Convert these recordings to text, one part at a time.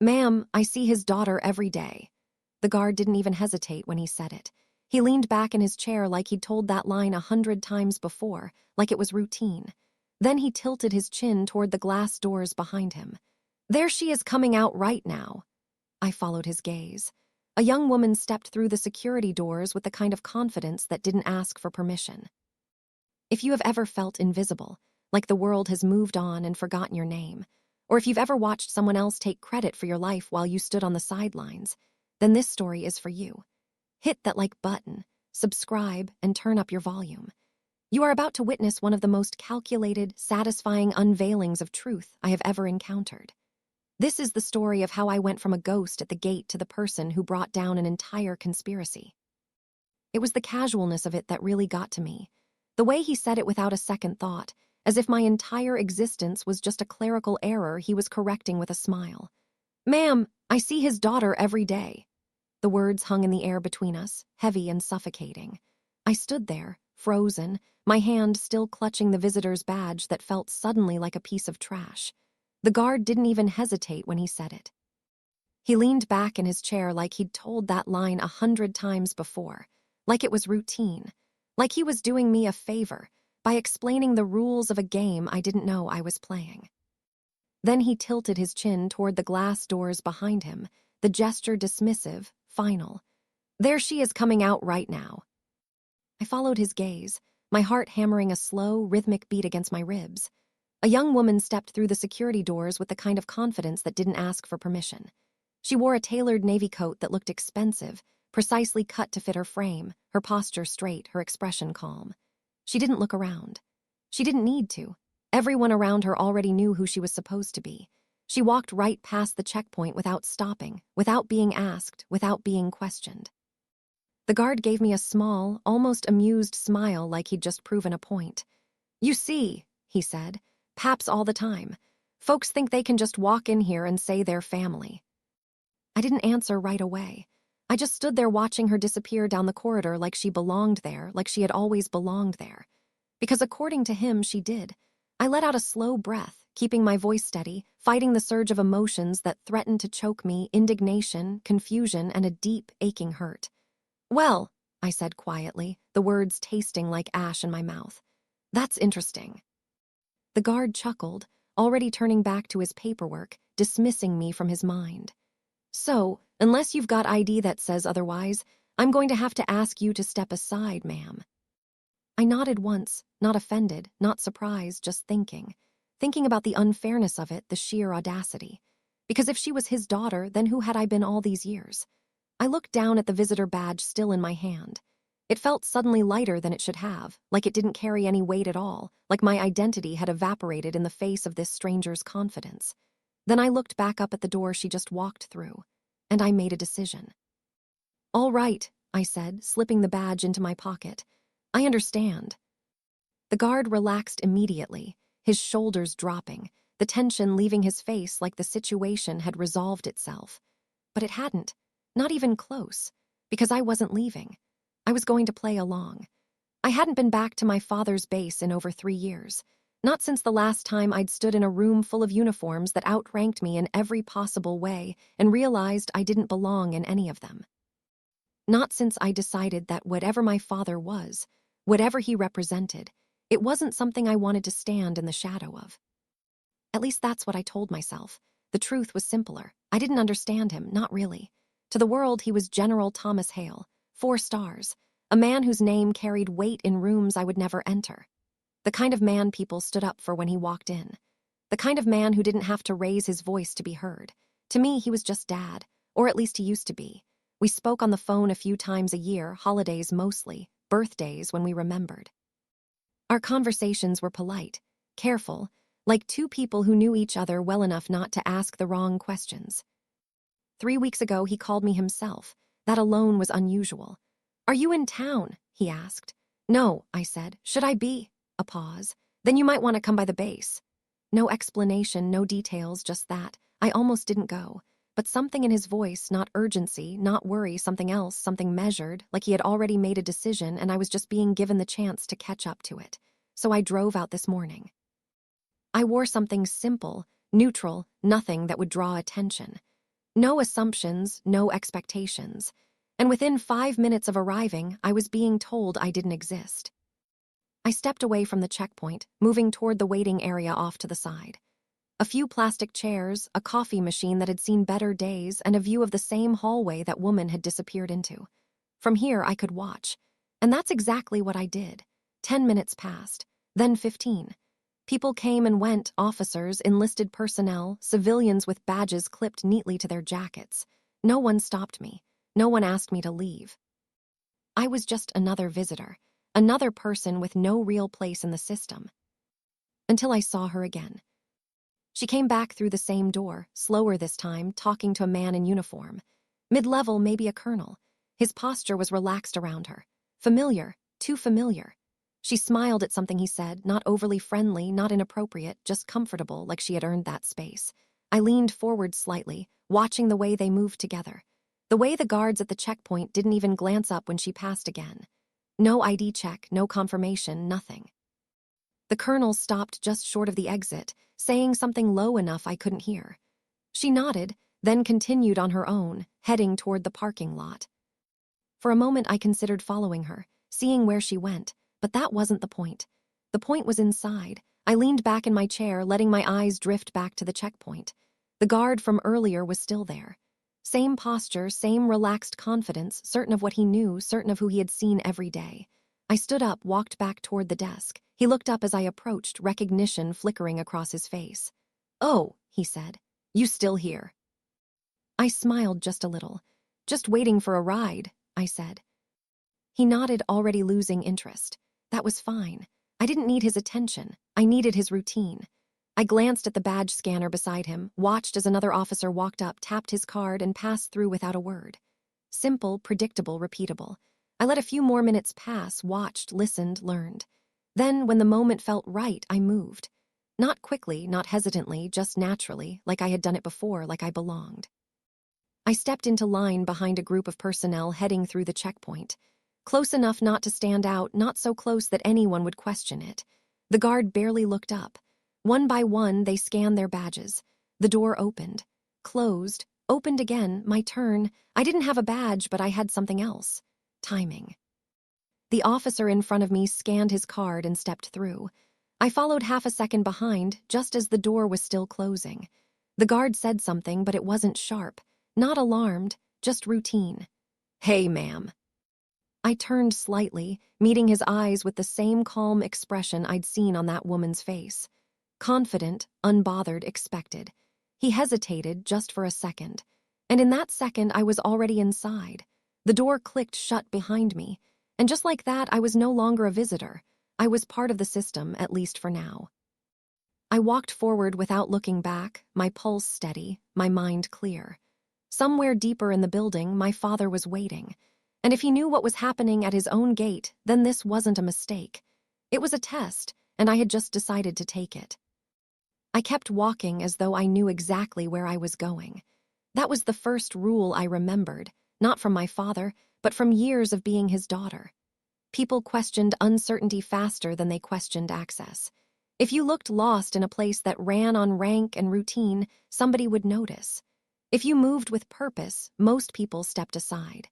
Ma'am, I see his daughter every day. The guard didn't even hesitate when he said it. He leaned back in his chair like he'd told that line 100 times before, like it was routine. Then he tilted his chin toward the glass doors behind him. There she is coming out right now. I followed his gaze. A young woman stepped through the security doors with the kind of confidence that didn't ask for permission. If you have ever felt invisible, like the world has moved on and forgotten your name, or if you've ever watched someone else take credit for your life while you stood on the sidelines, then this story is for you. Hit that like button, subscribe, and turn up your volume. You are about to witness one of the most calculated, satisfying unveilings of truth I have ever encountered. This is the story of how I went from a ghost at the gate to the person who brought down an entire conspiracy. It was the casualness of it that really got to me. The way he said it without a second thought, as if my entire existence was just a clerical error he was correcting with a smile. Ma'am, I see his daughter every day. The words hung in the air between us, heavy and suffocating. I stood there, frozen, my hand still clutching the visitor's badge that felt suddenly like a piece of trash. The guard didn't even hesitate when he said it. He leaned back in his chair like he'd told that line 100 times before, like it was routine, like he was doing me a favor by explaining the rules of a game I didn't know I was playing. Then he tilted his chin toward the glass doors behind him, the gesture dismissive, final. There she is coming out right now. I followed his gaze, my heart hammering a slow, rhythmic beat against my ribs. A young woman stepped through the security doors with the kind of confidence that didn't ask for permission. She wore a tailored navy coat that looked expensive, precisely cut to fit her frame, her posture straight, her expression calm. She didn't look around. She didn't need to. Everyone around her already knew who she was supposed to be. She walked right past the checkpoint without stopping, without being asked, without being questioned. The guard gave me a small, almost amused smile like he'd just proven a point. You see, he said, paps all the time. Folks think they can just walk in here and say they're family. I didn't answer right away. I just stood there watching her disappear down the corridor like she belonged there, like she had always belonged there. Because according to him, she did. I let out a slow breath, keeping my voice steady, fighting the surge of emotions that threatened to choke me, indignation, confusion, and a deep, aching hurt. Well, I said quietly, the words tasting like ash in my mouth. That's interesting. The guard chuckled, already turning back to his paperwork, dismissing me from his mind. So, unless you've got ID that says otherwise, I'm going to have to ask you to step aside, ma'am. I nodded once, not offended, not surprised, just thinking about the unfairness of it, the sheer audacity. Because if she was his daughter, then who had I been all these years? I looked down at the visitor badge still in my hand. It felt suddenly lighter than it should have, like it didn't carry any weight at all, like my identity had evaporated in the face of this stranger's confidence. Then I looked back up at the door she just walked through, and I made a decision. All right, I said, slipping the badge into my pocket. I understand. The guard relaxed immediately, his shoulders dropping, the tension leaving his face like the situation had resolved itself. But it hadn't, not even close, because I wasn't leaving. I was going to play along. I hadn't been back to my father's base in over 3 years, not since the last time I'd stood in a room full of uniforms that outranked me in every possible way and realized I didn't belong in any of them. Not since I decided that whatever my father was, whatever he represented, it wasn't something I wanted to stand in the shadow of. At least that's what I told myself. The truth was simpler. I didn't understand him, not really. To the world, he was General Thomas Hale, 4 stars, a man whose name carried weight in rooms I would never enter. The kind of man people stood up for when he walked in. The kind of man who didn't have to raise his voice to be heard. To me, he was just Dad, or at least he used to be. We spoke on the phone a few times a year, holidays mostly, birthdays when we remembered. Our conversations were polite, careful, like 2 people who knew each other well enough not to ask the wrong questions. 3 weeks ago, he called me himself. That alone was unusual. Are you in town? He asked. No, I said. Should I be? A pause. Then you might want to come by the base. No explanation, no details, just that. I almost didn't go. But something in his voice, not urgency, not worry, something else, something measured, like he had already made a decision and I was just being given the chance to catch up to it. So I drove out this morning. I wore something simple, neutral, nothing that would draw attention. No assumptions, no expectations. And within 5 minutes of arriving, I was being told I didn't exist. I stepped away from the checkpoint, moving toward the waiting area off to the side. A few plastic chairs, a coffee machine that had seen better days, and a view of the same hallway that woman had disappeared into. From here, I could watch. And that's exactly what I did. 10 minutes passed, then 15. People came and went, officers, enlisted personnel, civilians with badges clipped neatly to their jackets. No one stopped me. No one asked me to leave. I was just another visitor, another person with no real place in the system. Until I saw her again. She came back through the same door, slower this time, talking to a man in uniform. Mid-level, maybe a colonel. His posture was relaxed around her. Familiar, too familiar. She smiled at something he said, not overly friendly, not inappropriate, just comfortable, like she had earned that space. I leaned forward slightly, watching the way they moved together. The way the guards at the checkpoint didn't even glance up when she passed again. No ID check, no confirmation, nothing. The colonel stopped just short of the exit, saying something low enough I couldn't hear. She nodded, then continued on her own, heading toward the parking lot. For a moment I considered following her, seeing where she went, but that wasn't the point. The point was inside. I leaned back in my chair, letting my eyes drift back to the checkpoint. The guard from earlier was still there. Same posture, same relaxed confidence, certain of what he knew, certain of who he had seen every day. I stood up, walked back toward the desk. He looked up as I approached, recognition flickering across his face. "Oh," he said, "you still here?" I smiled just a little. "Just waiting for a ride," I said. He nodded, already losing interest. That was fine. I didn't need his attention. I needed his routine. I glanced at the badge scanner beside him, watched as another officer walked up, tapped his card, and passed through without a word. Simple, predictable, repeatable. I let a few more minutes pass, watched, listened, learned. Then, when the moment felt right, I moved. Not quickly, not hesitantly, just naturally, like I had done it before, like I belonged. I stepped into line behind a group of personnel heading through the checkpoint. Close enough not to stand out, not so close that anyone would question it. The guard barely looked up. One by one, they scanned their badges. The door opened. Closed. Opened again. My turn. I didn't have a badge, but I had something else. Timing. The officer in front of me scanned his card and stepped through. I followed half a second behind, just as the door was still closing. The guard said something, but it wasn't sharp. Not alarmed, just routine. "Hey, ma'am." I turned slightly, meeting his eyes with the same calm expression I'd seen on that woman's face. Confident, unbothered, expected. He hesitated just for a second. And in that second, I was already inside. The door clicked shut behind me. And just like that, I was no longer a visitor. I was part of the system, at least for now. I walked forward without looking back, my pulse steady, my mind clear. Somewhere deeper in the building, my father was waiting. And if he knew what was happening at his own gate, then this wasn't a mistake. It was a test, and I had just decided to take it. I kept walking as though I knew exactly where I was going. That was the first rule I remembered, not from my father, but from years of being his daughter. People questioned uncertainty faster than they questioned access. If you looked lost in a place that ran on rank and routine, somebody would notice. If you moved with purpose, most people stepped aside.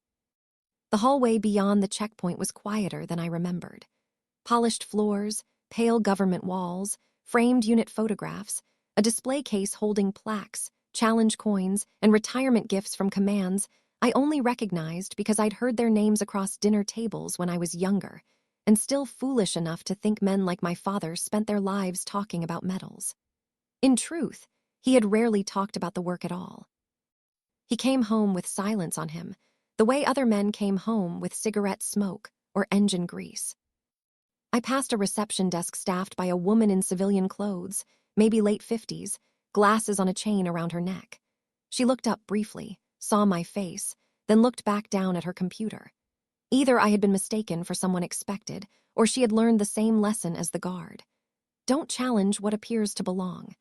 The hallway beyond the checkpoint was quieter than I remembered. Polished floors, pale government walls, framed unit photographs, a display case holding plaques, challenge coins, and retirement gifts from commands I only recognized because I'd heard their names across dinner tables when I was younger, and still foolish enough to think men like my father spent their lives talking about medals. In truth, he had rarely talked about the work at all. He came home with silence on him, the way other men came home with cigarette smoke or engine grease. I passed a reception desk staffed by a woman in civilian clothes, maybe late 50s, glasses on a chain around her neck. She looked up briefly, saw my face, then looked back down at her computer. Either I had been mistaken for someone expected, or she had learned the same lesson as the guard. Don't challenge what appears to belong.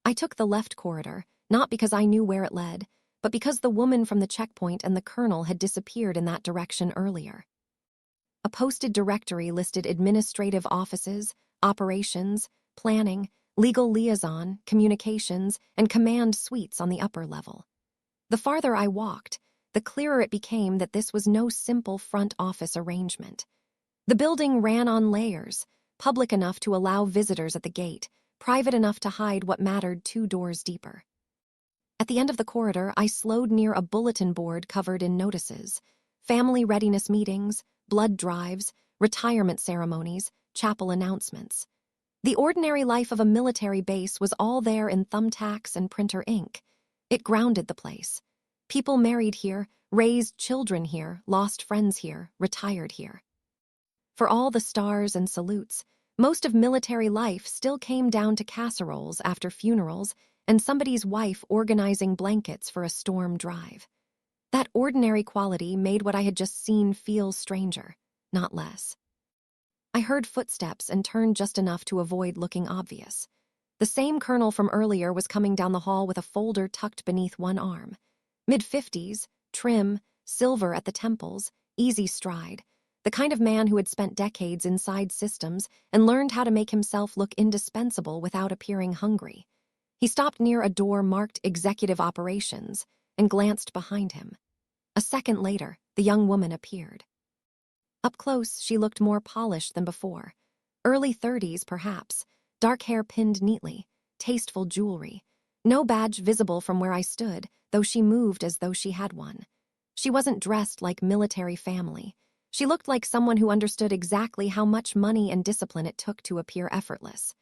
I took the left corridor, not because I knew where it led, but because the woman from the checkpoint and the colonel had disappeared in that direction earlier. A posted directory listed administrative offices, operations, planning, legal liaison, communications, and command suites on the upper level. The farther I walked, the clearer it became that this was no simple front office arrangement. The building ran on layers, public enough to allow visitors at the gate, private enough to hide what mattered 2 doors deeper. At the end of the corridor, I slowed near a bulletin board covered in notices: family readiness meetings, blood drives, retirement ceremonies, chapel announcements. The ordinary life of a military base was all there in thumbtacks and printer ink. It grounded the place. People married here, raised children here, lost friends here, retired here. For all the stars and salutes, most of military life still came down to casseroles after funerals and somebody's wife organizing blankets for a storm drive. That ordinary quality made what I had just seen feel stranger, not less. I heard footsteps and turned just enough to avoid looking obvious. The same colonel from earlier was coming down the hall with a folder tucked beneath one arm. Mid-50s, trim, silver at the temples, easy stride. The kind of man who had spent decades inside systems and learned how to make himself look indispensable without appearing hungry. He stopped near a door marked Executive Operations and glanced behind him. A second later, the young woman appeared. Up close, she looked more polished than before. Early 30s, perhaps, dark hair pinned neatly, tasteful jewelry. No badge visible from where I stood, though she moved as though she had one. She wasn't dressed like military family. She looked like someone who understood exactly how much money and discipline it took to appear effortless.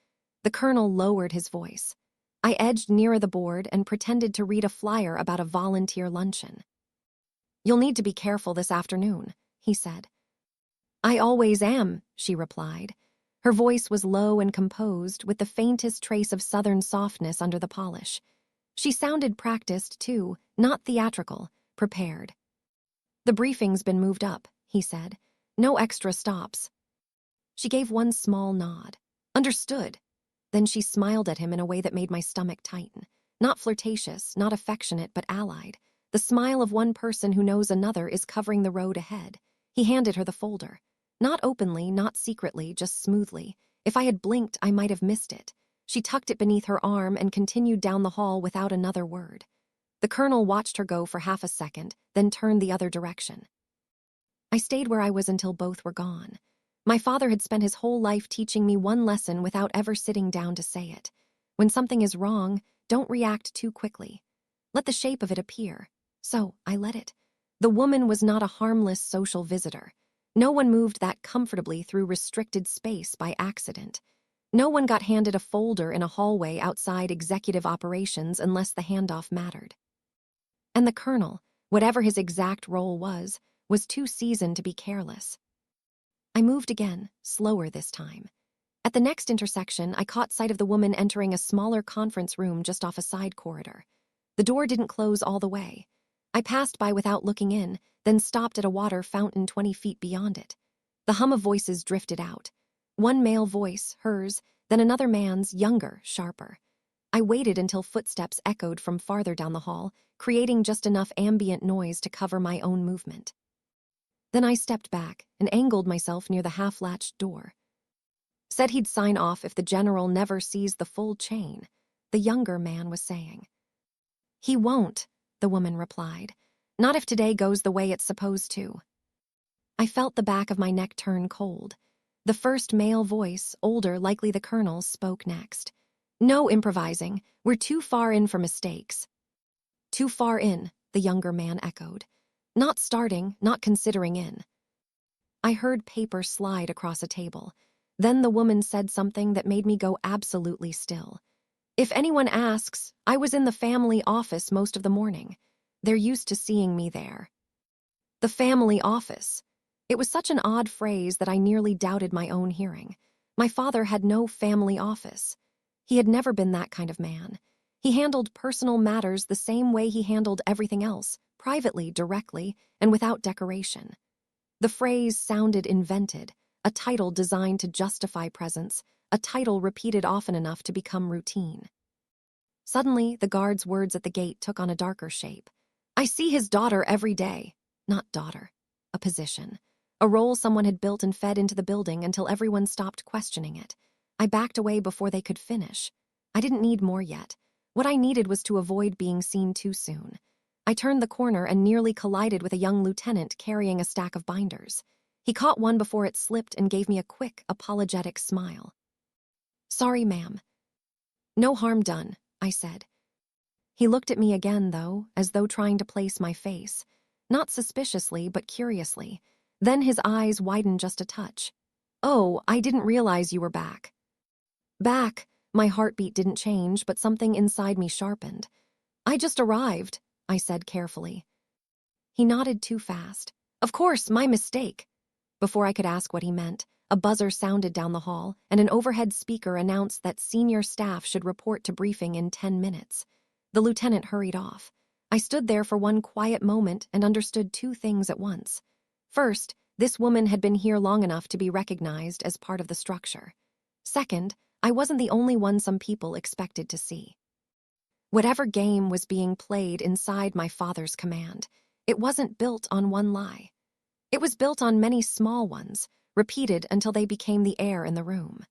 The colonel lowered his voice. I edged nearer the board and pretended to read a flyer about a volunteer luncheon. "You'll need to be careful this afternoon," he said. "I always am," she replied. Her voice was low and composed, with the faintest trace of southern softness under the polish. She sounded practiced, too, not theatrical, prepared. "The briefing's been moved up," he said. "No extra stops." She gave one small nod. "Understood." Then she smiled at him in a way that made my stomach tighten. Not flirtatious, not affectionate, but allied. The smile of one person who knows another is covering the road ahead. He handed her the folder. Not openly, not secretly, just smoothly. If I had blinked, I might have missed it. She tucked it beneath her arm and continued down the hall without another word. The colonel watched her go for half a second, then turned the other direction. I stayed where I was until both were gone. My father had spent his whole life teaching me one lesson without ever sitting down to say it. When something is wrong, don't react too quickly. Let the shape of it appear. So I let it. The woman was not a harmless social visitor. No one moved that comfortably through restricted space by accident. No one got handed a folder in a hallway outside Executive Operations unless the handoff mattered. And the colonel, whatever his exact role was too seasoned to be careless. I moved again, slower this time. At the next intersection, I caught sight of the woman entering a smaller conference room just off a side corridor. The door didn't close all the way. I passed by without looking in, then stopped at a water fountain 20 feet beyond it. The hum of voices drifted out. One male voice, hers, then another man's, younger, sharper. I waited until footsteps echoed from farther down the hall, creating just enough ambient noise to cover my own movement. Then I stepped back and angled myself near the half-latched door. "Said he'd sign off if the general never sees the full chain," the younger man was saying. "He won't," the woman replied. "Not if today goes the way it's supposed to." I felt the back of my neck turn cold. The first male voice, older, likely the colonel's, spoke next. "No improvising. We're too far in for mistakes." "Too far in," the younger man echoed. "Not starting, not considering in." I heard paper slide across a table. Then the woman said something that made me go absolutely still. "If anyone asks, I was in the family office most of the morning. They're used to seeing me there." The family office. It was such an odd phrase that I nearly doubted my own hearing. My father had no family office. He had never been that kind of man. He handled personal matters the same way he handled everything else, privately, directly, and without decoration. The phrase sounded invented, a title designed to justify presence, a title repeated often enough to become routine. Suddenly, the guard's words at the gate took on a darker shape. "I see his daughter every day." Not daughter. A position. A role someone had built and fed into the building until everyone stopped questioning it. I backed away before they could finish. I didn't need more yet. What I needed was to avoid being seen too soon. I turned the corner and nearly collided with a young lieutenant carrying a stack of binders. He caught one before it slipped and gave me a quick, apologetic smile. "Sorry, ma'am." "No harm done," I said. He looked at me again, though, as though trying to place my face. Not suspiciously, but curiously. Then his eyes widened just a touch. "Oh, I didn't realize you were back." "Back?" My heartbeat didn't change, but something inside me sharpened. "I just arrived," I said carefully. He nodded too fast. "Of course, my mistake." Before I could ask what he meant, a buzzer sounded down the hall, and an overhead speaker announced that senior staff should report to briefing in 10 minutes. The lieutenant hurried off. I stood there for one quiet moment and understood two things at once. First, this woman had been here long enough to be recognized as part of the structure. Second, I wasn't the only one some people expected to see. Whatever game was being played inside my father's command, it wasn't built on one lie. It was built on many small ones, repeated until they became the air in the room.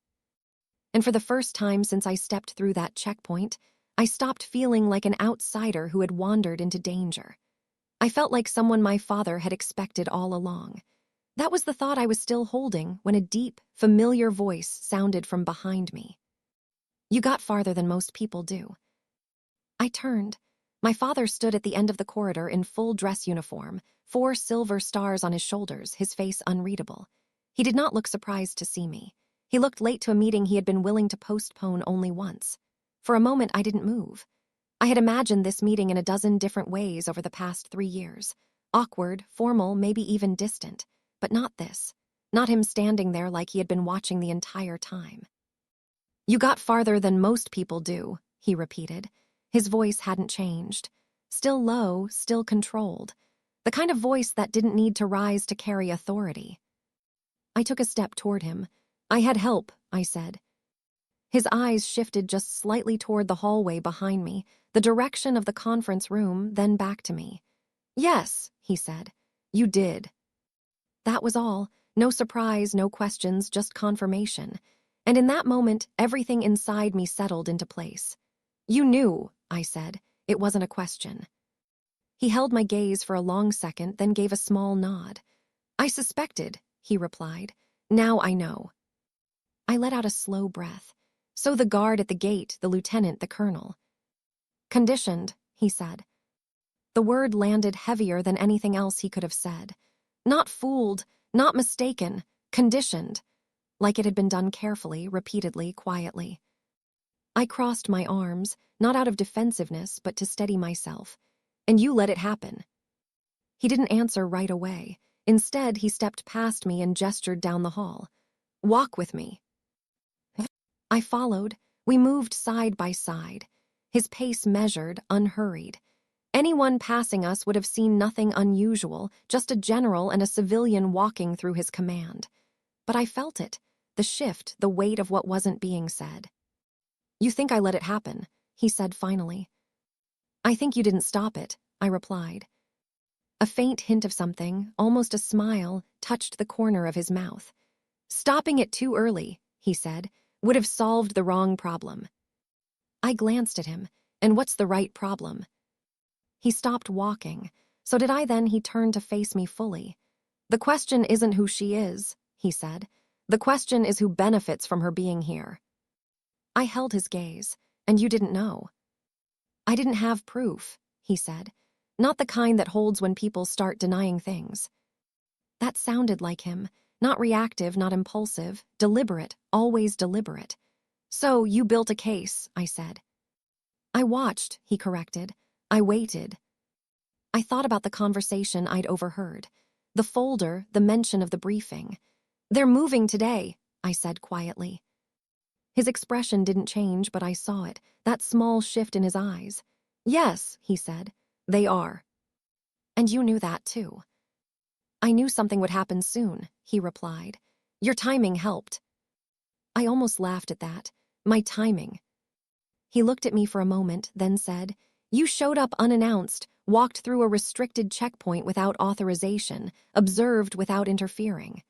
And for the first time since I stepped through that checkpoint, I stopped feeling like an outsider who had wandered into danger. I felt like someone my father had expected all along. That was the thought I was still holding when a deep, familiar voice sounded from behind me. "You got farther than most people do." I turned. My father stood at the end of the corridor in full dress uniform, 4 silver stars on his shoulders, his face unreadable. He did not look surprised to see me. He looked late to a meeting he had been willing to postpone only once. For a moment, I didn't move. I had imagined this meeting in a dozen different ways over the past 3 years. Awkward, formal, maybe even distant. But not this. Not him standing there like he had been watching the entire time. "You got farther than most people do," he repeated. His voice hadn't changed. Still low, still controlled. The kind of voice that didn't need to rise to carry authority. I took a step toward him. "I had help," I said. His eyes shifted just slightly toward the hallway behind me, the direction of the conference room, then back to me. "Yes," he said. "You did." That was all. No surprise, no questions, just confirmation. And in that moment, everything inside me settled into place. "You knew," I said. It wasn't a question. He held my gaze for a long second, then gave a small nod. "I suspected," he replied. "Now I know." I let out a slow breath. So the guard at the gate, the lieutenant, the colonel. "Conditioned," he said. The word landed heavier than anything else he could have said. Not fooled, not mistaken, conditioned. Like it had been done carefully, repeatedly, quietly. I crossed my arms, not out of defensiveness, but to steady myself. "And you let it happen." He didn't answer right away. Instead, he stepped past me and gestured down the hall. "Walk with me." I followed. We moved side by side. His pace measured, unhurried. Anyone passing us would have seen nothing unusual, just a general and a civilian walking through his command. But I felt it, the shift, the weight of what wasn't being said. "You think I let it happen," he said finally. "I think you didn't stop it," I replied. A faint hint of something, almost a smile, touched the corner of his mouth. "Stopping it too early," he said, "would have solved the wrong problem." I glanced at him. "And what's the right problem?" He stopped walking. So did I then. He turned to face me fully. "The question isn't who she is," he said. "The question is who benefits from her being here." I held his gaze. "And you didn't know?" "I didn't have proof," he said. "Not the kind that holds when people start denying things." That sounded like him. Not reactive, not impulsive. Deliberate, always deliberate. "So you built a case," I said. "I watched," he corrected. "I waited." I thought about the conversation I'd overheard. The folder, the mention of the briefing. "They're moving today," I said quietly. His expression didn't change, but I saw it, that small shift in his eyes. "Yes," he said, "they are." "And you knew that too." "I knew something would happen soon," he replied. "Your timing helped." I almost laughed at that. My timing. He looked at me for a moment, then said, "You showed up unannounced, walked through a restricted checkpoint without authorization, observed without interfering."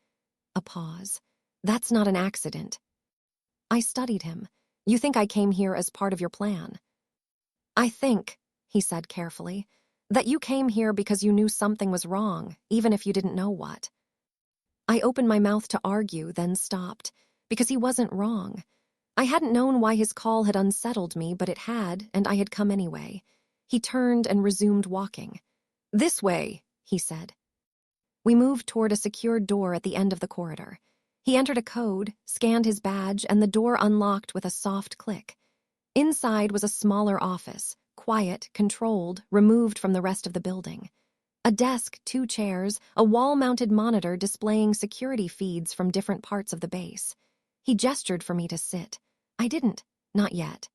A pause. "That's not an accident." I studied him. "You think I came here as part of your plan?" "I think," he said carefully, That you came here because you knew something was wrong, even if you didn't know what. I opened my mouth to argue, then stopped, because he wasn't wrong. I hadn't known why his call had unsettled me, but it had, and I had come anyway. He turned and resumed walking. "This way," he said. We moved toward a secured door at the end of the corridor. He entered a code, scanned his badge, and the door unlocked with a soft click. Inside was a smaller office, quiet, controlled, removed from the rest of the building. A desk, 2 chairs, a wall-mounted monitor displaying security feeds from different parts of the base. He gestured for me to sit. I didn't, not yet.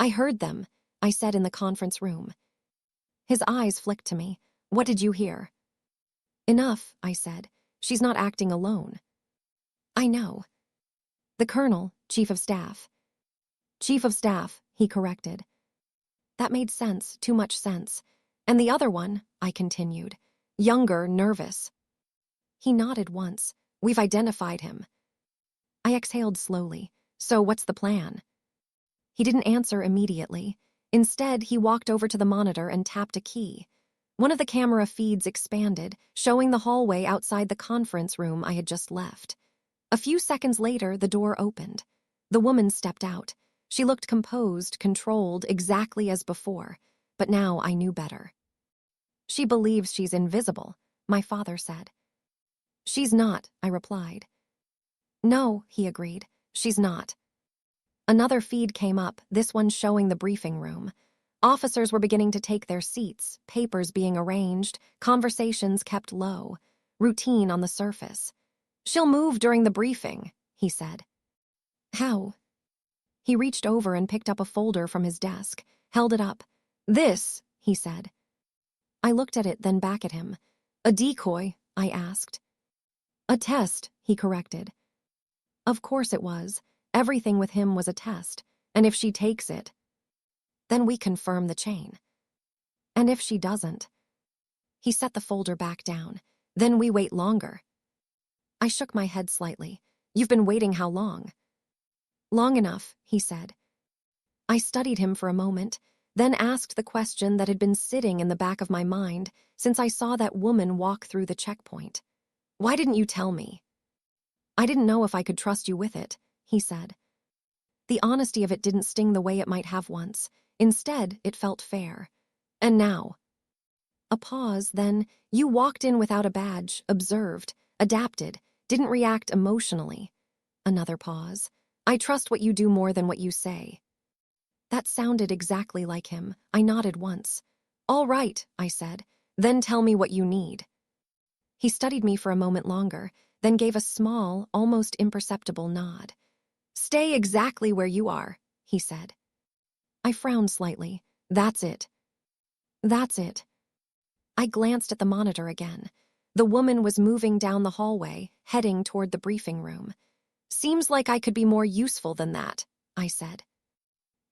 "I heard them," I said in the conference room. His eyes flicked to me. "What did you hear?" "Enough," I said. "She's not acting alone." "I know." "The colonel, chief of staff." "Chief of staff," he corrected. That made sense, too much sense. "And the other one," I continued. "Younger, nervous." He nodded once. "We've identified him." I exhaled slowly. "So what's the plan?" He didn't answer immediately. Instead, he walked over to the monitor and tapped a key. One of the camera feeds expanded, showing the hallway outside the conference room I had just left. A few seconds later, the door opened. The woman stepped out. She looked composed, controlled, exactly as before, but now I knew better. "She believes she's invisible," my father said. "She's not," I replied. "No," he agreed, "she's not." Another feed came up, this one showing the briefing room. Officers were beginning to take their seats, papers being arranged, conversations kept low. Routine on the surface. "She'll move during the briefing," he said. "How?" He reached over and picked up a folder from his desk, held it up. "This," he said. I looked at it, then back at him. "A decoy?" I asked. "A test," he corrected. Of course it was. Everything with him was a test. And if she takes it, then we confirm the chain. And if she doesn't? He set the folder back down. Then we wait longer. I shook my head slightly. "You've been waiting how long?" "Long enough," he said. I studied him for a moment, then asked the question that had been sitting in the back of my mind since I saw that woman walk through the checkpoint. "Why didn't you tell me?" "I didn't know if I could trust you with it," he said. The honesty of it didn't sting the way it might have once. Instead, it felt fair. "And now?" A pause, then, "You walked in without a badge, observed, adapted, didn't react emotionally." Another pause. "I trust what you do more than what you say." That sounded exactly like him. I nodded once. "All right," I said. "Then tell me what you need." He studied me for a moment longer, then gave a small, almost imperceptible nod. "Stay exactly where you are," he said. I frowned slightly. "That's it." "That's it." I glanced at the monitor again. The woman was moving down the hallway, heading toward the briefing room. "Seems like I could be more useful than that," I said.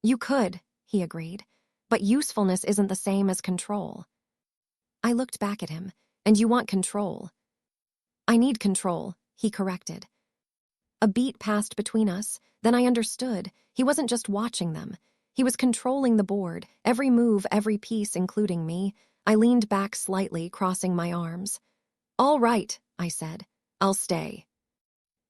"You could," he agreed, "but usefulness isn't the same as control." I looked back at him. "And you want control?" "I need control," he corrected. A beat passed between us, then I understood. He wasn't just watching them. He was controlling the board, every move, every piece, including me. I leaned back slightly, crossing my arms. "All right," I said. "I'll stay."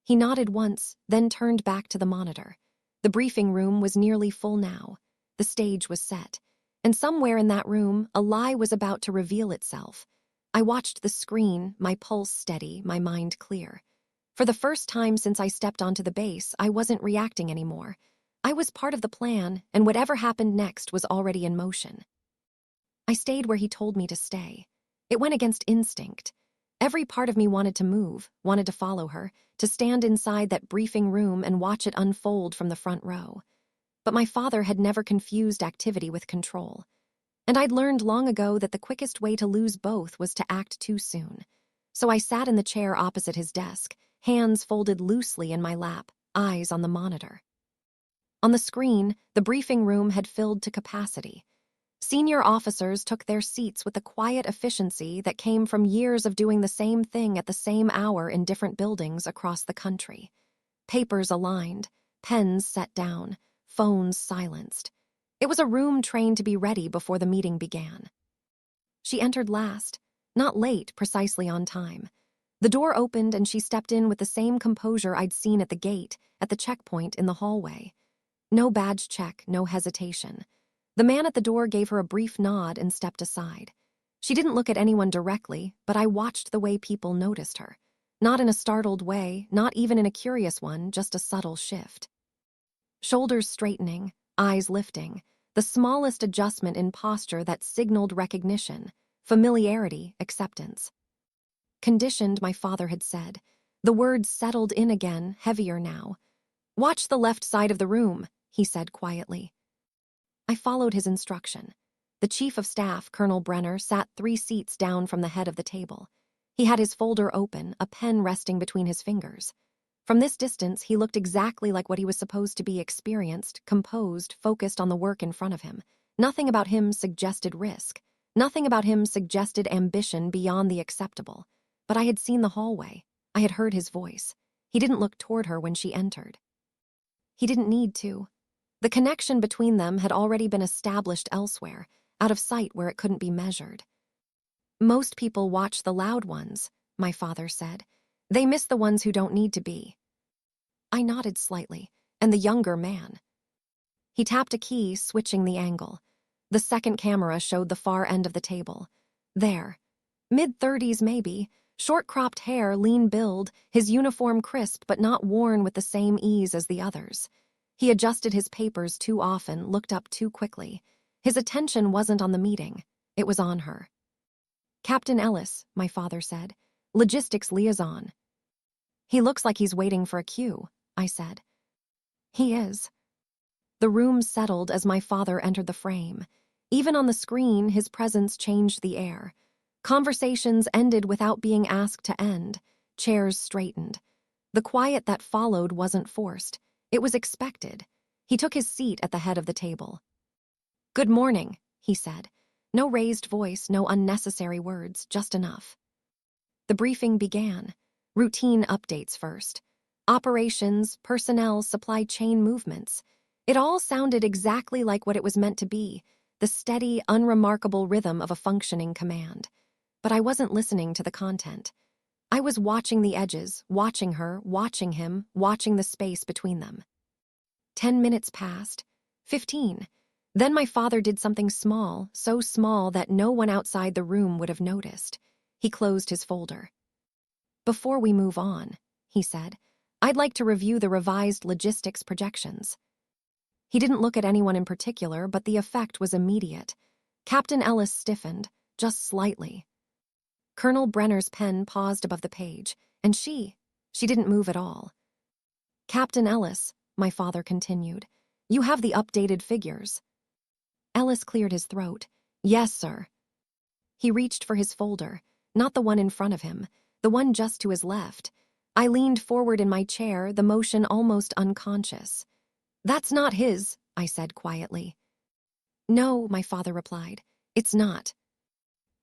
He nodded once, then turned back to the monitor. The briefing room was nearly full now. The stage was set. And somewhere in that room, a lie was about to reveal itself. I watched the screen, my pulse steady, my mind clear. For the first time since I stepped onto the base, I wasn't reacting anymore. I was part of the plan, and whatever happened next was already in motion. I stayed where he told me to stay. It went against instinct. Every part of me wanted to move, wanted to follow her, to stand inside that briefing room and watch it unfold from the front row. But my father had never confused activity with control. And I'd learned long ago that the quickest way to lose both was to act too soon. So I sat in the chair opposite his desk, hands folded loosely in my lap, eyes on the monitor. On the screen, the briefing room had filled to capacity. Senior officers took their seats with the quiet efficiency that came from years of doing the same thing at the same hour in different buildings across the country. Papers aligned, pens set down, phones silenced. It was a room trained to be ready before the meeting began. She entered last, not late, precisely on time. The door opened and she stepped in with the same composure I'd seen at the gate, at the checkpoint in the hallway. No badge check, no hesitation. The man at the door gave her a brief nod and stepped aside. She didn't look at anyone directly, but I watched the way people noticed her. Not in a startled way, not even in a curious one, just a subtle shift. Shoulders straightening, eyes lifting, the smallest adjustment in posture that signaled recognition, familiarity, acceptance. Conditioned, my father had said. The words settled in again, heavier now. "Watch the left side of the room," he said quietly. I followed his instruction. The chief of staff, Colonel Brenner, sat 3 seats down from the head of the table. He had his folder open, a pen resting between his fingers. From this distance, he looked exactly like what he was supposed to be: experienced, composed, focused on the work in front of him. Nothing about him suggested risk. Nothing about him suggested ambition beyond the acceptable. But I had seen the hallway. I had heard his voice. He didn't look toward her when she entered. He didn't need to. The connection between them had already been established elsewhere, out of sight where it couldn't be measured. "Most people watch the loud ones," my father said. "They miss the ones who don't need to be." I nodded slightly, and the younger man. He tapped a key, switching the angle. The second camera showed the far end of the table. There. Mid-30s maybe, short-cropped hair, lean build, his uniform crisp but not worn with the same ease as the others. He adjusted his papers too often, looked up too quickly. His attention wasn't on the meeting. It was on her. "Captain Ellis," my father said. "Logistics liaison." "He looks like he's waiting for a cue," I said. "He is." The room settled as my father entered the frame. Even on the screen, his presence changed the air. Conversations ended without being asked to end. Chairs straightened. The quiet that followed wasn't forced. It was expected. He took his seat at the head of the table. "Good morning," he said. No raised voice, no unnecessary words, just enough. The briefing began. Routine updates first. Operations, personnel, supply chain movements. It all sounded exactly like what it was meant to be, the steady, unremarkable rhythm of a functioning command. But I wasn't listening to the content. I was watching the edges, watching her, watching him, watching the space between them. 10 minutes passed. 15. Then my father did something small, so small that no one outside the room would have noticed. He closed his folder. "Before we move on," he said, "I'd like to review the revised logistics projections." He didn't look at anyone in particular, but the effect was immediate. Captain Ellis stiffened, just slightly. Colonel Brenner's pen paused above the page, and she didn't move at all. "Captain Ellis," my father continued, "you have the updated figures." Ellis cleared his throat. "Yes, sir." He reached for his folder, not the one in front of him, the one just to his left. I leaned forward in my chair, the motion almost unconscious. "That's not his," I said quietly. "No," my father replied. "It's not."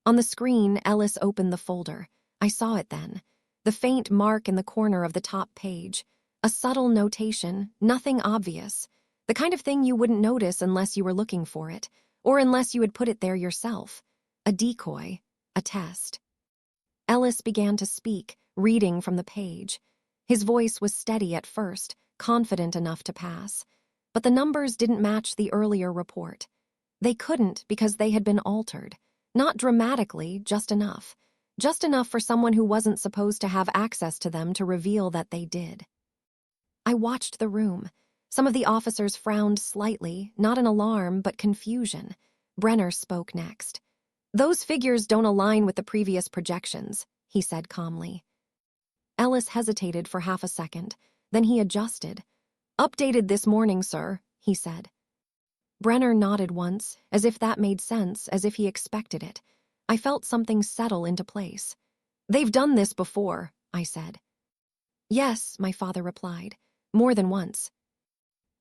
On the screen, Ellis opened the folder. I saw it then. The faint mark in the corner of the top page. A subtle notation, nothing obvious. The kind of thing you wouldn't notice unless you were looking for it, or unless you had put it there yourself. A decoy, a test. Ellis began to speak, reading from the page. His voice was steady at first, confident enough to pass. But the numbers didn't match the earlier report. They couldn't because they had been altered. Not dramatically, just enough. Just enough for someone who wasn't supposed to have access to them to reveal that they did. I watched the room. Some of the officers frowned slightly, not in alarm, but confusion. Brenner spoke next. "Those figures don't align with the previous projections," he said calmly. Ellis hesitated for half a second. Then he adjusted. "Updated this morning, sir," he said. Brenner nodded once, as if that made sense, as if he expected it. I felt something settle into place. "They've done this before," I said. "Yes," my father replied. "More than once."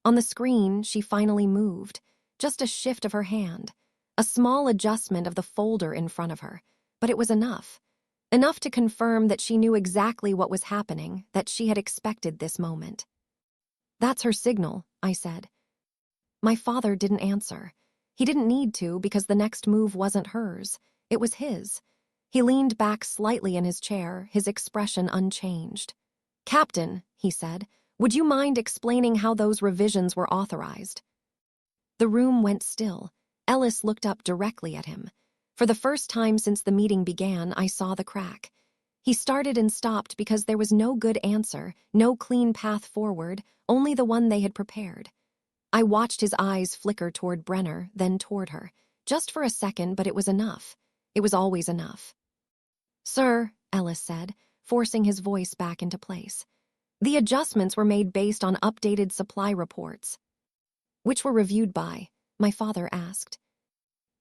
On the screen, she finally moved. Just a shift of her hand. A small adjustment of the folder in front of her. But it was enough. Enough to confirm that she knew exactly what was happening, that she had expected this moment. "That's her signal," I said. My father didn't answer. He didn't need to because the next move wasn't hers. It was his. He leaned back slightly in his chair, his expression unchanged. "Captain," he said, "would you mind explaining how those revisions were authorized?" The room went still. Ellis looked up directly at him. For the first time since the meeting began, I saw the crack. He started and stopped because there was no good answer, no clean path forward, only the one they had prepared. I watched his eyes flicker toward Brenner, then toward her. Just for a second, but it was enough. It was always enough. "Sir," Ellis said, forcing his voice back into place. "The adjustments were made based on updated supply reports." "Which were reviewed by?" my father asked.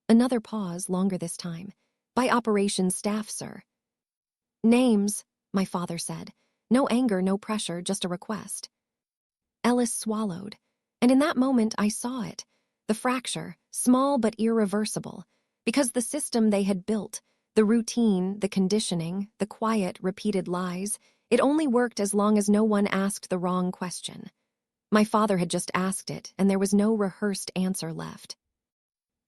Another pause, longer this time. "By operations staff, sir." "Names," my father said. No anger, no pressure, just a request. Ellis swallowed, and in that moment I saw it. The fracture, small but irreversible, because the system they had built, the routine, the conditioning, the quiet, repeated lies, it only worked as long as no one asked the wrong question. My father had just asked it, and there was no rehearsed answer left.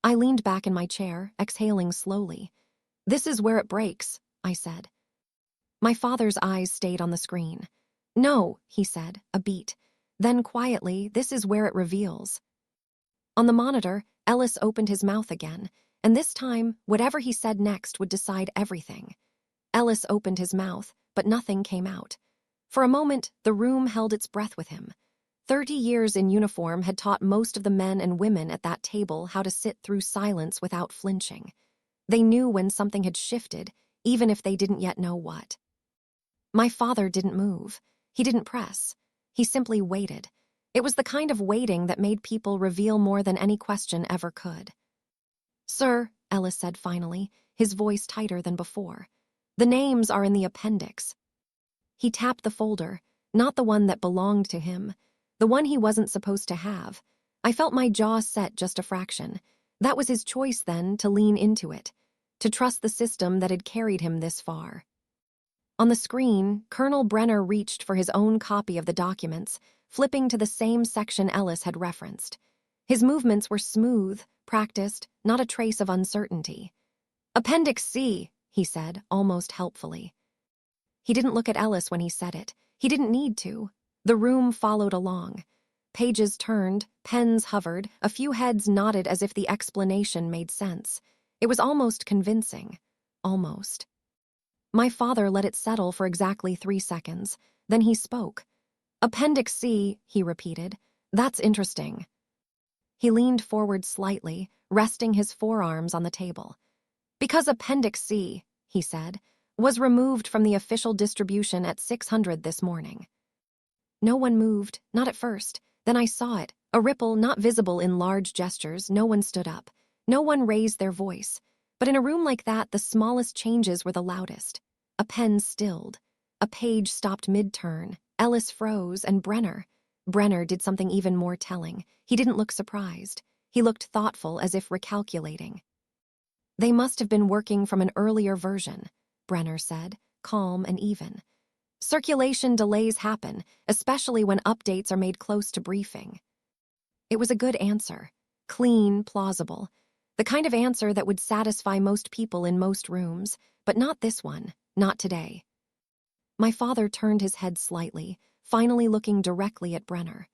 I leaned back in my chair, exhaling slowly. "This is where it breaks," I said. My father's eyes stayed on the screen. "No," he said, a beat. Then quietly, "This is where it reveals." On the monitor, Ellis opened his mouth again, and this time, whatever he said next would decide everything. Ellis opened his mouth, but nothing came out. For a moment, the room held its breath with him. 30 years in uniform had taught most of the men and women at that table how to sit through silence without flinching. They knew when something had shifted, even if they didn't yet know what. My father didn't move. He didn't press. He simply waited. It was the kind of waiting that made people reveal more than any question ever could. "Sir," Ellis said finally, his voice tighter than before, "the names are in the appendix." He tapped the folder, not the one that belonged to him, the one he wasn't supposed to have. I felt my jaw set just a fraction. That was his choice then, to lean into it, to trust the system that had carried him this far. On the screen, Colonel Brenner reached for his own copy of the documents, flipping to the same section Ellis had referenced. His movements were smooth, practiced, not a trace of uncertainty. "Appendix C," he said, almost helpfully. He didn't look at Ellis when he said it. He didn't need to. The room followed along. Pages turned, pens hovered, a few heads nodded as if the explanation made sense. It was almost convincing. Almost. My father let it settle for exactly 3 seconds. Then he spoke. "Appendix C," he repeated. "That's interesting." He leaned forward slightly, resting his forearms on the table. "Because Appendix C," he said, "was removed from the official distribution at 600 this morning." No one moved, not at first. Then I saw it, a ripple not visible in large gestures. No one stood up. No one raised their voice. But in a room like that, the smallest changes were the loudest. A pen stilled. A page stopped mid-turn. Ellis froze, and Brenner did something even more telling. He didn't look surprised. He looked thoughtful, as if recalculating. "They must have been working from an earlier version," Brenner said, calm and even. "Circulation delays happen, especially when updates are made close to briefing." It was a good answer. Clean, plausible. The kind of answer that would satisfy most people in most rooms, but not this one, not today. My father turned his head slightly, finally looking directly at Brenner.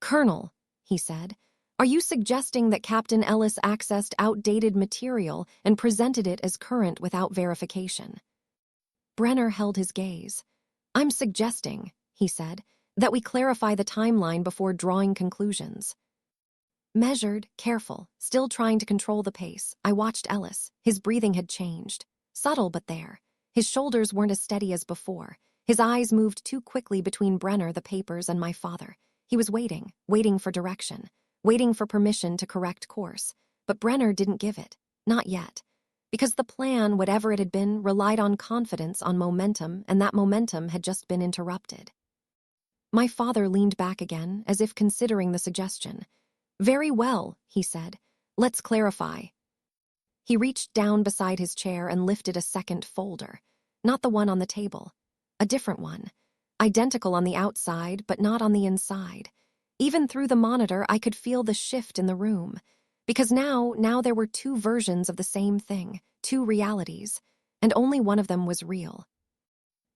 "Colonel," he said, "are you suggesting that Captain Ellis accessed outdated material and presented it as current without verification?" Brenner held his gaze. "I'm suggesting," he said, "that we clarify the timeline before drawing conclusions." Measured, careful, still trying to control the pace, I watched Ellis. His breathing had changed. Subtle, but there. His shoulders weren't as steady as before. His eyes moved too quickly between Brenner, the papers, and my father. He was waiting for direction, waiting for permission to correct course. But Brenner didn't give it. Not yet. Because the plan, whatever it had been, relied on confidence, on momentum, and that momentum had just been interrupted. My father leaned back again, as if considering the suggestion. "Very well," he said. "Let's clarify." He reached down beside his chair and lifted a second folder. Not the one on the table. A different one. Identical on the outside, but not on the inside. Even through the monitor, I could feel the shift in the room. Because now there were two versions of the same thing, two realities, and only one of them was real.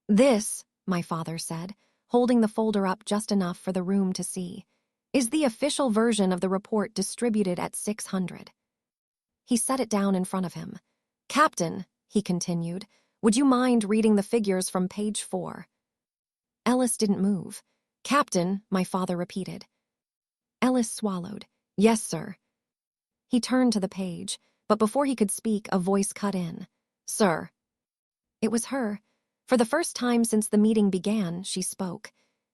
"This," my father said, holding the folder up just enough for the room to see, "is the official version of the report distributed at 600. He set it down in front of him. "Captain," he continued, "would you mind reading the figures from page 4? Ellis didn't move. "Captain," my father repeated. Ellis swallowed. "Yes, sir." He turned to the page, but before he could speak, a voice cut in. "Sir." It was her. For the first time since the meeting began, she spoke.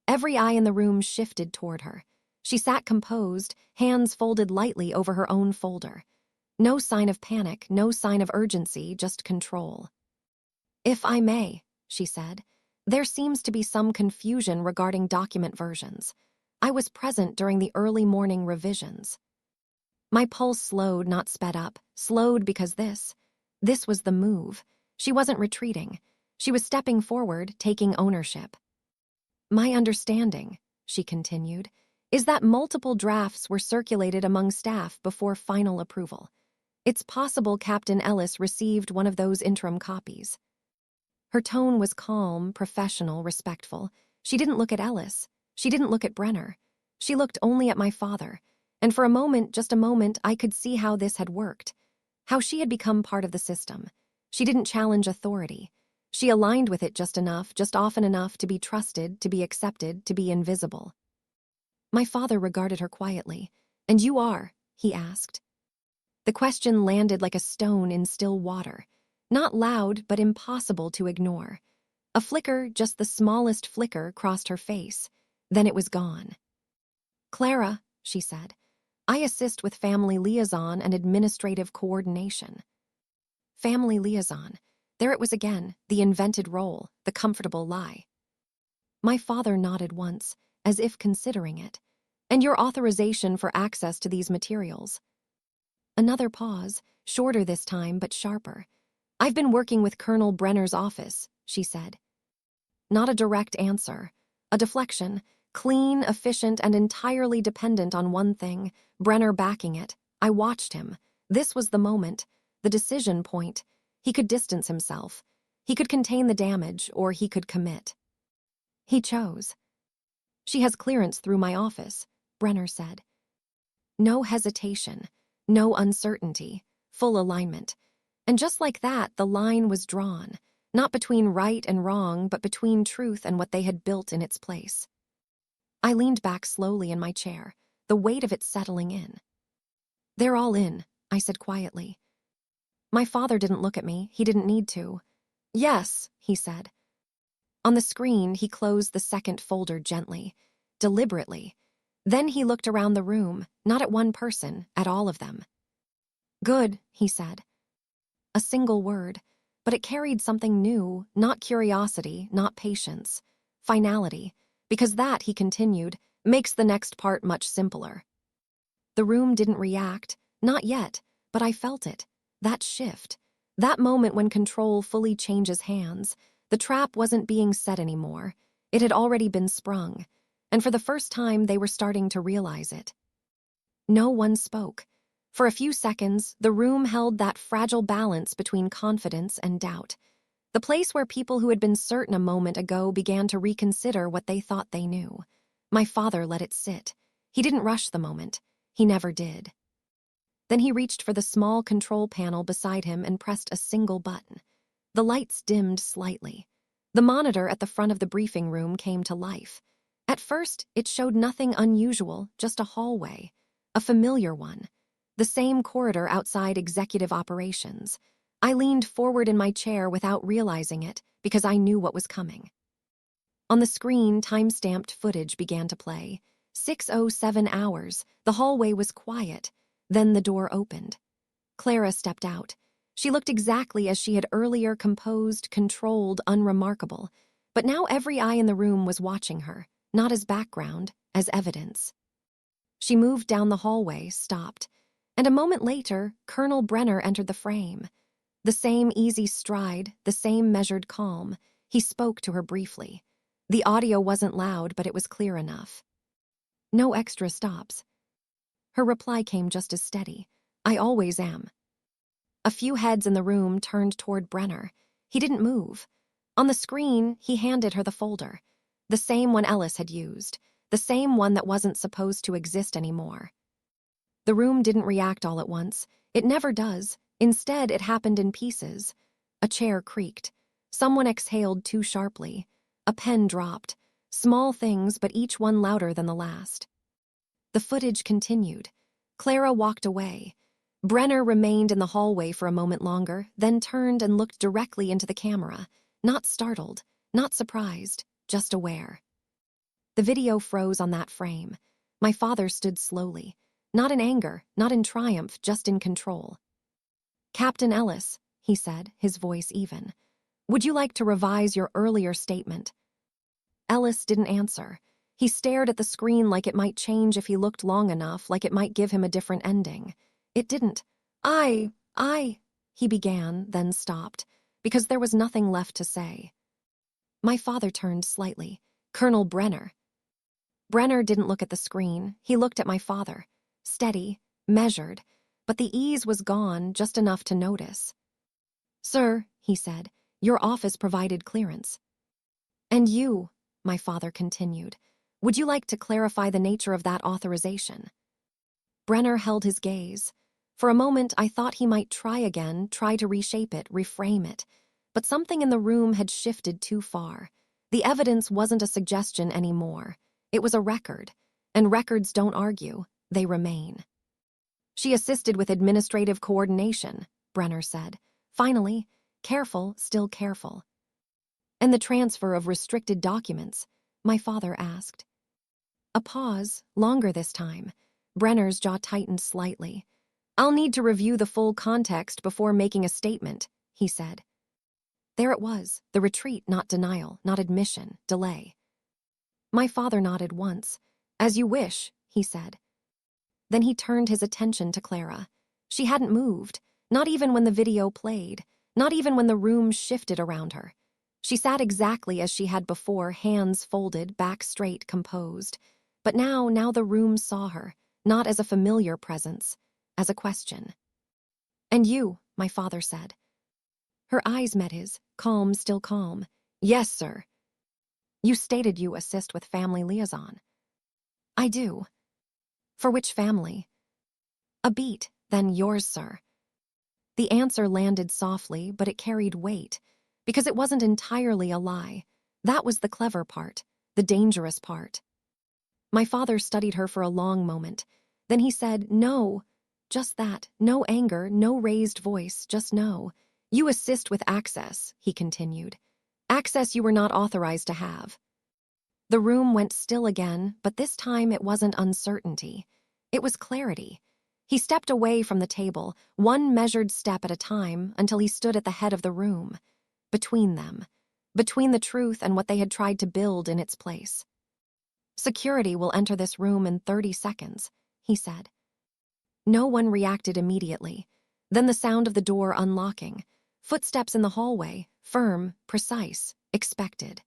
Every eye in the room shifted toward her. She sat composed, hands folded lightly over her own folder. No sign of panic, no sign of urgency, just control. "If I may," she said, "there seems to be some confusion regarding document versions. I was present during the early morning revisions." My pulse slowed, not sped up, slowed because this was the move. She wasn't retreating. She was stepping forward, taking ownership. "My understanding," she continued, "is that multiple drafts were circulated among staff before final approval. It's possible Captain Ellis received one of those interim copies." Her tone was calm, professional, respectful. She didn't look at Ellis. She didn't look at Brenner. She looked only at my father. And for a moment, just a moment, I could see how this had worked. How she had become part of the system. She didn't challenge authority. She aligned with it just enough, just often enough to be trusted, to be accepted, to be invisible. My father regarded her quietly. "And you are?" he asked. The question landed like a stone in still water. Not loud, but impossible to ignore. A flicker, just the smallest flicker, crossed her face. Then it was gone. "Clara," she said, "I assist with family liaison and administrative coordination." Family liaison. There it was again, the invented role, the comfortable lie. My father nodded once, as if considering it. "And your authorization for access to these materials?" Another pause, shorter this time, but sharper. "I've been working with Colonel Brenner's office," she said. Not a direct answer. A deflection, clean, efficient, and entirely dependent on one thing, Brenner backing it. I watched him. This was the moment, the decision point. He could distance himself. He could contain the damage, or he could commit. He chose. "She has clearance through my office," Brenner said. No hesitation, no uncertainty, full alignment. And just like that, the line was drawn, not between right and wrong, but between truth and what they had built in its place. I leaned back slowly in my chair, the weight of it settling in. "They're all in," I said quietly. My father didn't look at me. He didn't need to. "Yes," he said. On the screen, he closed the second folder gently, deliberately. Then he looked around the room, not at one person, at all of them. "Good," he said. A single word, but it carried something new, not curiosity, not patience, finality, because that, he continued, makes the next part much simpler. The room didn't react, not yet, but I felt it, that shift, that moment when control fully changes hands. The trap wasn't being set anymore. It had already been sprung, and for the first time they were starting to realize it. No one spoke. For a few seconds, the room held that fragile balance between confidence and doubt. The place where people who had been certain a moment ago began to reconsider what they thought they knew. My father let it sit. He didn't rush the moment. He never did. Then he reached for the small control panel beside him and pressed a single button. The lights dimmed slightly. The monitor at the front of the briefing room came to life. At first, it showed nothing unusual, just a hallway. A familiar one. The same corridor outside executive operations. I leaned forward in my chair without realizing it, because I knew what was coming. On the screen, time-stamped footage began to play. 6:07 hours. The hallway was quiet. Then the door opened. Clara stepped out. She looked exactly as she had earlier, composed, controlled, unremarkable. But now every eye in the room was watching her, not as background, as evidence. She moved down the hallway, stopped. And a moment later, Colonel Brenner entered the frame. The same easy stride, the same measured calm. He spoke to her briefly. The audio wasn't loud, but it was clear enough. No extra stops. Her reply came just as steady. I always am. A few heads in the room turned toward Brenner. He didn't move. On the screen, he handed her the folder. The same one Ellis had used. The same one that wasn't supposed to exist anymore. The room didn't react all at once. It never does. Instead, it happened in pieces. A chair creaked. Someone exhaled too sharply. A pen dropped. Small things, but each one louder than the last. The footage continued. Clara walked away. Brenner remained in the hallway for a moment longer, then turned and looked directly into the camera. Not startled, not surprised, just aware. The video froze on that frame. My father stood slowly. Not in anger, not in triumph, just in control. "Captain Ellis," he said, his voice even, "would you like to revise your earlier statement?" Ellis didn't answer. He stared at the screen like it might change if he looked long enough, like it might give him a different ending. It didn't. He began, then stopped, because there was nothing left to say. My father turned slightly. "Colonel Brenner." Brenner didn't look at the screen. He looked at my father. Steady, measured, but the ease was gone, just enough to notice. "Sir," he said, "your office provided clearance." "And you," my father continued, "would you like to clarify the nature of that authorization?" Brenner held his gaze. For a moment, I thought he might try again, try to reshape it, reframe it. But something in the room had shifted too far. The evidence wasn't a suggestion anymore. It was a record. And records don't argue, they remain. "She assisted with administrative coordination," Brenner said. Finally, careful, still careful. "And the transfer of restricted documents?" my father asked. A pause, longer this time. Brenner's jaw tightened slightly. "I'll need to review the full context before making a statement," he said. There it was, the retreat, not denial, not admission, delay. My father nodded once. "As you wish," he said. Then he turned his attention to Clara. She hadn't moved, not even when the video played, not even when the room shifted around her. She sat exactly as she had before, hands folded, back straight, composed. But now the room saw her, not as a familiar presence, as a question. "And you," my father said. Her eyes met his, calm, still calm. "Yes, sir." "You stated you assist with family liaison." "I do." "For which family?" "A beat, then yours, sir." The answer landed softly, but it carried weight, because it wasn't entirely a lie. That was the clever part, the dangerous part. My father studied her for a long moment. Then he said, "No." Just that, no anger, no raised voice, just no. "You assist with access," he continued. "Access you were not authorized to have." The room went still again, but this time it wasn't uncertainty. It was clarity. He stepped away from the table, one measured step at a time, until he stood at the head of the room. Between them. Between the truth and what they had tried to build in its place. "Security will enter this room in 30 seconds, he said. No one reacted immediately. Then the sound of the door unlocking. Footsteps in the hallway, firm, precise, expected.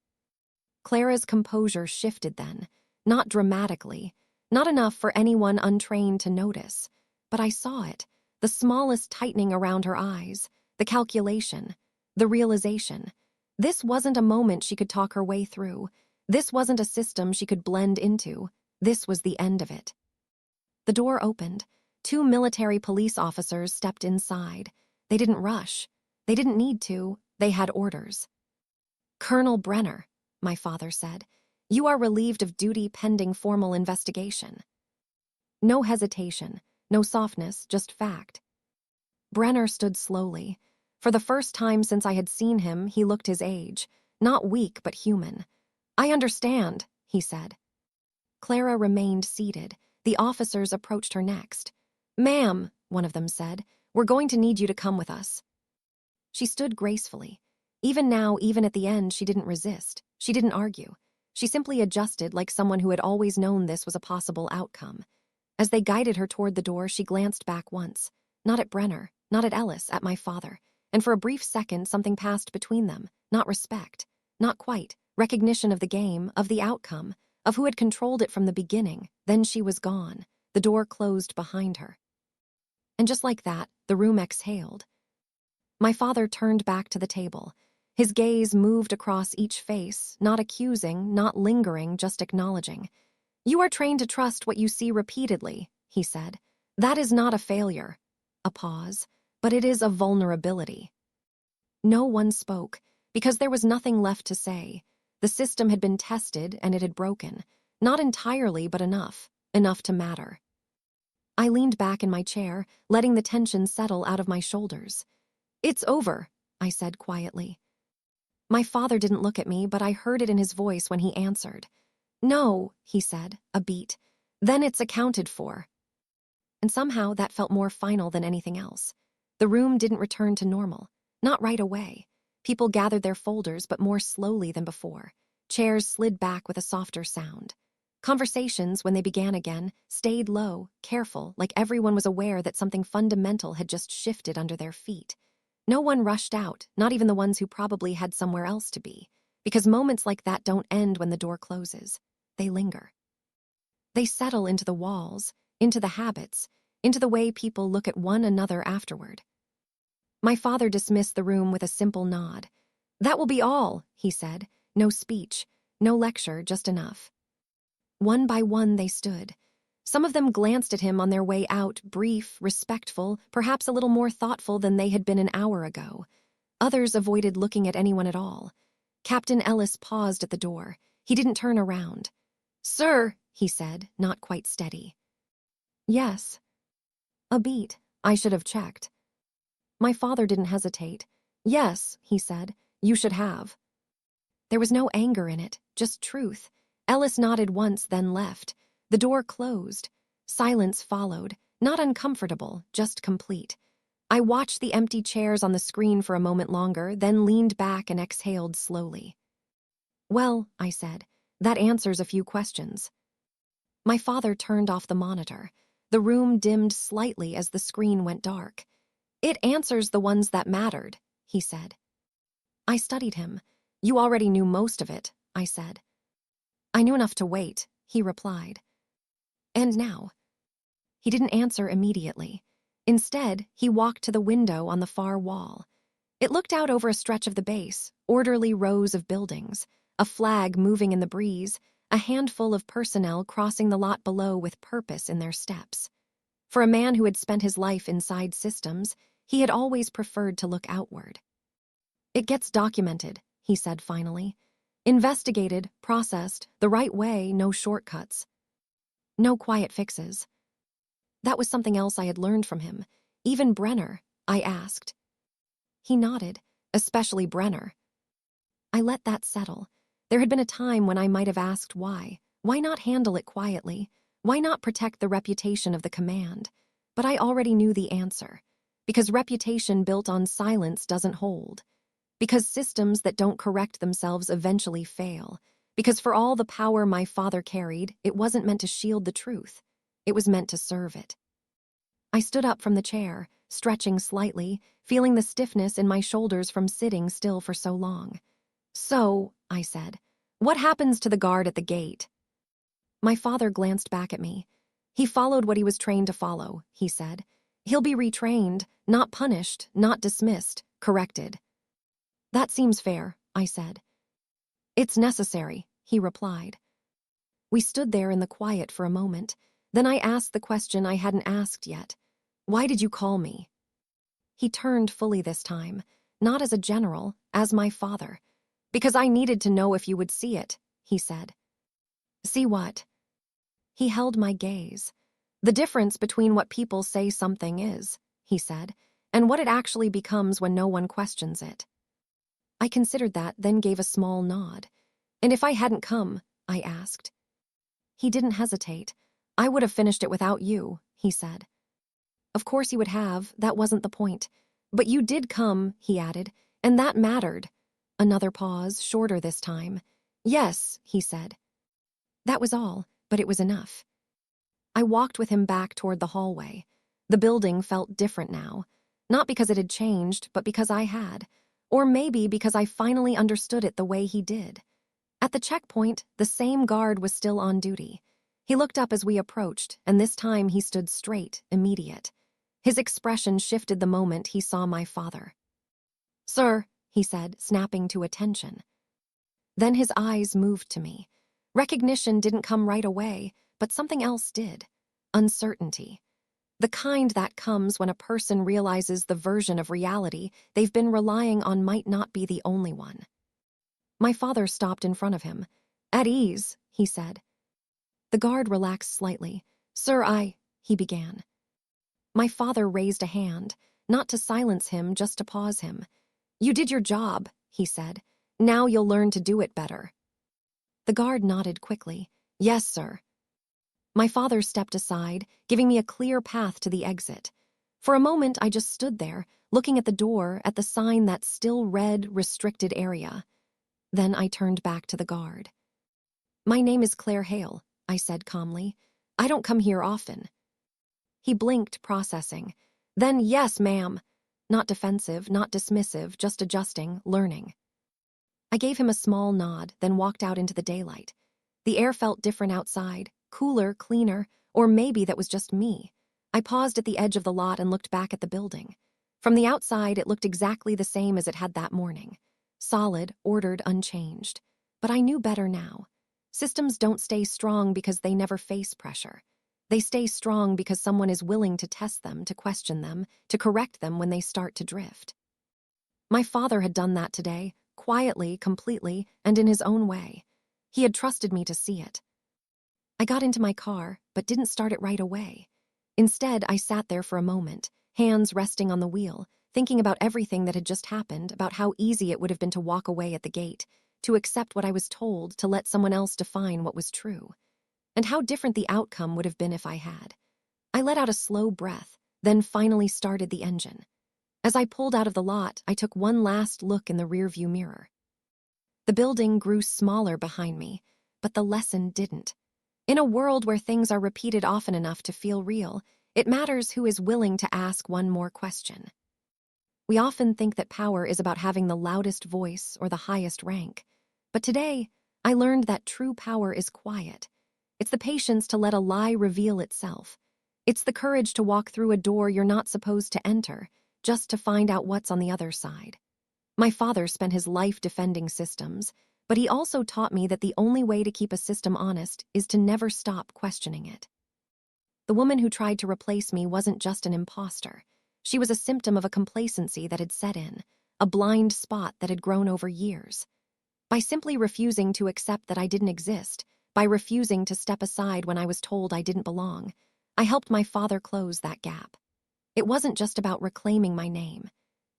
Clara's composure shifted then, not dramatically, not enough for anyone untrained to notice. But I saw it, the smallest tightening around her eyes, the calculation, the realization. This wasn't a moment she could talk her way through. This wasn't a system she could blend into. This was the end of it. The door opened. 2 military police officers stepped inside. They didn't rush. They didn't need to. They had orders. "Colonel Brenner," my father said, "you are relieved of duty pending formal investigation." No hesitation, no softness, just fact. Brenner stood slowly. For the first time since I had seen him, he looked his age. Not weak, but human. "I understand," he said. Clara remained seated. The officers approached her next. "Ma'am," one of them said, "we're going to need you to come with us." She stood gracefully. Even now, even at the end, she didn't resist. She didn't argue. She simply adjusted like someone who had always known this was a possible outcome. As they guided her toward the door, she glanced back once. Not at Brenner, not at Ellis, at my father. And for a brief second, something passed between them. Not respect. Not quite. Recognition of the game, of the outcome, of who had controlled it from the beginning. Then she was gone. The door closed behind her. And just like that, the room exhaled. My father turned back to the table. His gaze moved across each face, not accusing, not lingering, just acknowledging. "You are trained to trust what you see repeatedly," he said. "That is not a failure." A pause. "But it is a vulnerability." No one spoke, because there was nothing left to say. The system had been tested and it had broken. Not entirely, but enough. Enough to matter. I leaned back in my chair, letting the tension settle out of my shoulders. "It's over," I said quietly. My father didn't look at me, but I heard it in his voice when he answered. "No," he said, a beat. "Then it's accounted for." And somehow that felt more final than anything else. The room didn't return to normal. Not right away. People gathered their folders, but more slowly than before. Chairs slid back with a softer sound. Conversations, when they began again, stayed low, careful, like everyone was aware that something fundamental had just shifted under their feet. No one rushed out, not even the ones who probably had somewhere else to be, because moments like that don't end when the door closes. They linger. They settle into the walls, into the habits, into the way people look at one another afterward. My father dismissed the room with a simple nod. "That will be all," he said. No speech, no lecture, just enough. One by one they stood. Some of them glanced at him on their way out, brief, respectful, perhaps a little more thoughtful than they had been an hour ago. Others avoided looking at anyone at all. Captain Ellis paused at the door. He didn't turn around. "Sir," he said, not quite steady. "Yes." A beat. I should have checked. My father didn't hesitate. "Yes," he said, "you should have." There was no anger in it, just truth. Ellis nodded once, then left. The door closed. Silence followed, not uncomfortable, just complete. I watched the empty chairs on the screen for a moment longer, then leaned back and exhaled slowly. "Well," I said, "that answers a few questions." My father turned off the monitor. The room dimmed slightly as the screen went dark. "It answers the ones that mattered," he said. I studied him. "You already knew most of it," I said. "I knew enough to wait," he replied. "And now?" He didn't answer immediately. Instead, he walked to the window on the far wall. It looked out over a stretch of the base, orderly rows of buildings, a flag moving in the breeze, a handful of personnel crossing the lot below with purpose in their steps. For a man who had spent his life inside systems, he had always preferred to look outward. "It gets documented," he said finally. "Investigated, processed, the right way, no shortcuts. No quiet fixes." That was something else I had learned from him. "Even Brenner?" I asked. He nodded, "Especially Brenner." I let that settle. There had been a time when I might have asked why. Why not handle it quietly? Why not protect the reputation of the command? But I already knew the answer. Because reputation built on silence doesn't hold. Because systems that don't correct themselves eventually fail. Because for all the power my father carried, it wasn't meant to shield the truth. It was meant to serve it. I stood up from the chair, stretching slightly, feeling the stiffness in my shoulders from sitting still for so long. "So," I said, "what happens to the guard at the gate?" My father glanced back at me. "He followed what he was trained to follow," he said. "He'll be retrained, not punished, not dismissed, corrected." "That seems fair," I said. "It's necessary," he replied. We stood there in the quiet for a moment. Then I asked the question I hadn't asked yet. "Why did you call me?" He turned fully this time, not as a general, as my father. "Because I needed to know if you would see it," he said. "See what?" He held my gaze. "The difference between what people say something is," he said, "and what it actually becomes when no one questions it." I considered that, then gave a small nod. "And if I hadn't come?" I asked. He didn't hesitate. "I would have finished it without you," he said. Of course he would have, that wasn't the point. "But you did come," he added, "and that mattered." Another pause, shorter this time. "Yes," he said. That was all, but it was enough. I walked with him back toward the hallway. The building felt different now. Not because it had changed, but because I had. Or maybe because I finally understood it the way he did. At the checkpoint, the same guard was still on duty. He looked up as we approached, and this time he stood straight, immediate. His expression shifted the moment he saw my father. "Sir," he said, snapping to attention. Then his eyes moved to me. Recognition didn't come right away, but something else did. Uncertainty. The kind that comes when a person realizes the version of reality they've been relying on might not be the only one. My father stopped in front of him. "At ease," he said. The guard relaxed slightly. "Sir, he began. My father raised a hand, not to silence him, just to pause him. "You did your job," he said. "Now you'll learn to do it better." The guard nodded quickly. "Yes, sir." My father stepped aside, giving me a clear path to the exit. For a moment, I just stood there, looking at the door, at the sign that still read "Restricted Area." Then I turned back to the guard. "My name is Claire Hale," I said calmly. "I don't come here often." He blinked, processing. Then, "Yes, ma'am." Not defensive, not dismissive, just adjusting, learning. I gave him a small nod, then walked out into the daylight. The air felt different outside, cooler, cleaner, or maybe that was just me. I paused at the edge of the lot and looked back at the building. From the outside, it looked exactly the same as it had that morning. Solid, ordered, unchanged. But I knew better now. Systems don't stay strong because they never face pressure. They stay strong because someone is willing to test them, to question them, to correct them when they start to drift. My father had done that today, quietly, completely, and in his own way. He had trusted me to see it. I got into my car, but didn't start it right away. Instead, I sat there for a moment, hands resting on the wheel, thinking about everything that had just happened, about how easy it would have been to walk away at the gate, to accept what I was told, to let someone else define what was true. And how different the outcome would have been if I had. I let out a slow breath, then finally started the engine. As I pulled out of the lot, I took one last look in the rearview mirror. The building grew smaller behind me, but the lesson didn't. In a world where things are repeated often enough to feel real, it matters who is willing to ask one more question. We often think that power is about having the loudest voice or the highest rank. But today, I learned that true power is quiet. It's the patience to let a lie reveal itself. It's the courage to walk through a door you're not supposed to enter, just to find out what's on the other side. My father spent his life defending systems, but he also taught me that the only way to keep a system honest is to never stop questioning it. The woman who tried to replace me wasn't just an imposter. She was a symptom of a complacency that had set in, a blind spot that had grown over years. By simply refusing to accept that I didn't exist, by refusing to step aside when I was told I didn't belong, I helped my father close that gap. It wasn't just about reclaiming my name.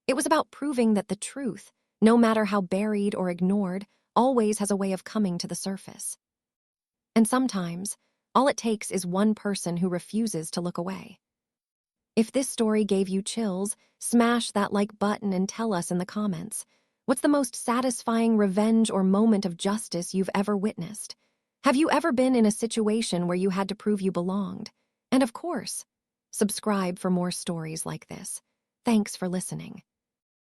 It was about proving that the truth, no matter how buried or ignored, always has a way of coming to the surface. And sometimes, all it takes is one person who refuses to look away. If this story gave you chills, smash that like button and tell us in the comments. What's the most satisfying revenge or moment of justice you've ever witnessed? Have you ever been in a situation where you had to prove you belonged? And of course, subscribe for more stories like this. Thanks for listening.